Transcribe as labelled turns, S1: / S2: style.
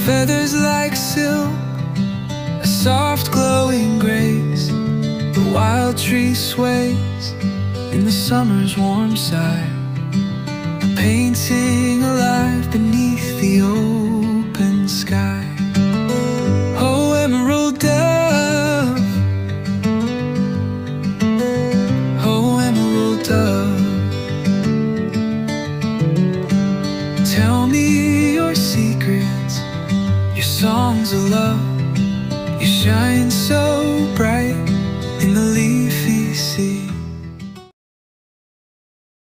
S1: feathers like silk, a soft glowing grace. The wild tree sways in the summer's warm side, a painting alive beneath the open sky. Oh, emerald dove, oh, emerald dove, tell me your secrets, your songs of love. You shine so bright